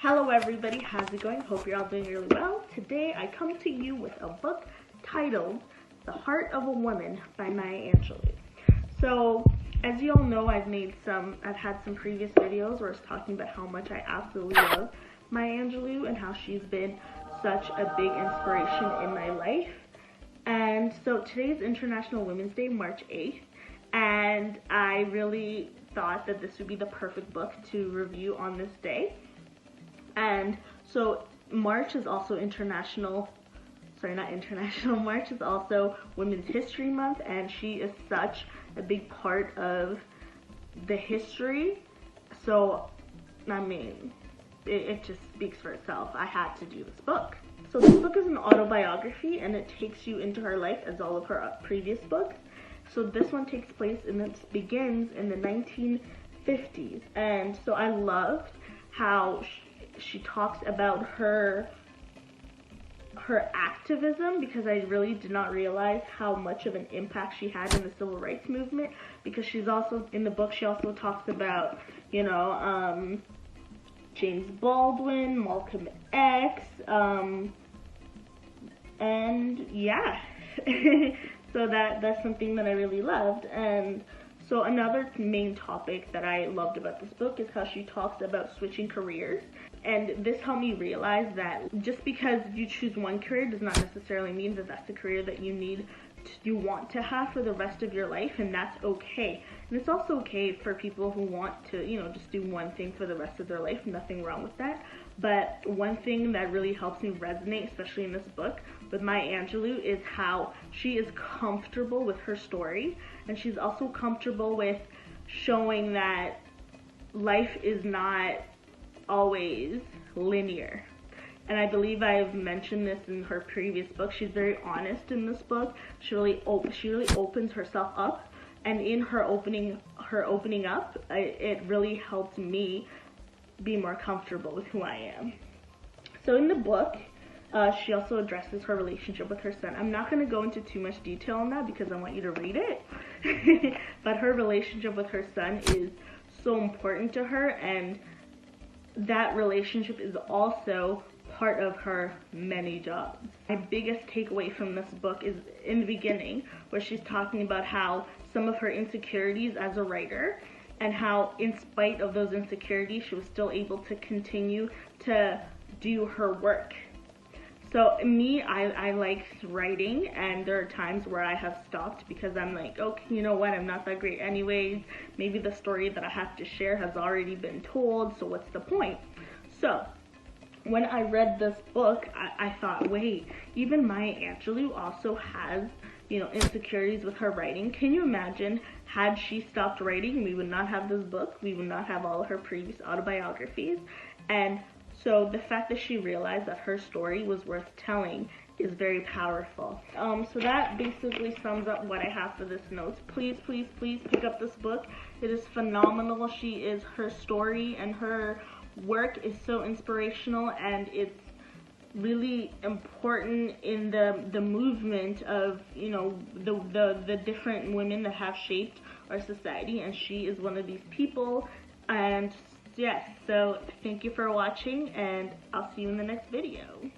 Hello everybody, how's it going? Hope you're all doing really well. Today I come to you with a book titled The Heart of a Woman by Maya Angelou. So, as you all know, I've had some previous videos where I was talking about how much I absolutely love Maya Angelou and how she's been such a big inspiration in my life. And so today is International Women's Day, March 8th, and I really thought that this would be the perfect book to review on this day. And so March is also March is also Women's History Month, and she is such a big part of the history. So, I mean, it just speaks for itself. I had to do this book. So this book is an autobiography, and it takes you into her life as all of her previous books. So this one takes place and it begins in the 1950s. And so I loved how she talks about her activism, because I really did not realize how much of an impact she had in the civil rights movement, because she's also, in the book, she also talks about, James Baldwin, Malcolm X, and yeah. So that's something that I really loved. And so another main topic that I loved about this book is how she talks about switching careers. And this helped me realize that just because you choose one career does not necessarily mean that that's the career that you want to have for the rest of your life, and that's okay. And it's also okay for people who want to, just do one thing for the rest of their life. Nothing wrong with that. But one thing that really helps me resonate, especially in this book, with Maya Angelou, is how she is comfortable with her story, and she's also comfortable with showing that life is not always linear. And I believe I've mentioned this in her previous book. She's very honest in this book. She really opens herself up, and in her opening up, it really helped me be more comfortable with who I am. So in the book, she also addresses her relationship with her son. I'm not going to go into too much detail on that because I want you to read it. But her relationship with her son is so important to her, and that relationship is also part of her many jobs. My biggest takeaway from this book is in the beginning, where she's talking about how some of her insecurities as a writer, and how in spite of those insecurities, she was still able to continue to do her work. So me, I like writing, and there are times where I have stopped because I'm like, okay, you know what, I'm not that great anyways. Maybe the story that I have to share has already been told, so what's the point? So when I read this book, I thought, wait, even Maya Angelou also has, insecurities with her writing. Can you imagine, had she stopped writing, we would not have this book, we would not have all of her previous autobiographies. And so the fact that she realized that her story was worth telling is very powerful. So that basically sums up what I have for this notes. Please, please, please pick up this book. It is phenomenal. Her story and her work is so inspirational, and it's really important in the movement of, the different women that have shaped our society, and she is one of these people. And yes, so thank you for watching, and I'll see you in the next video.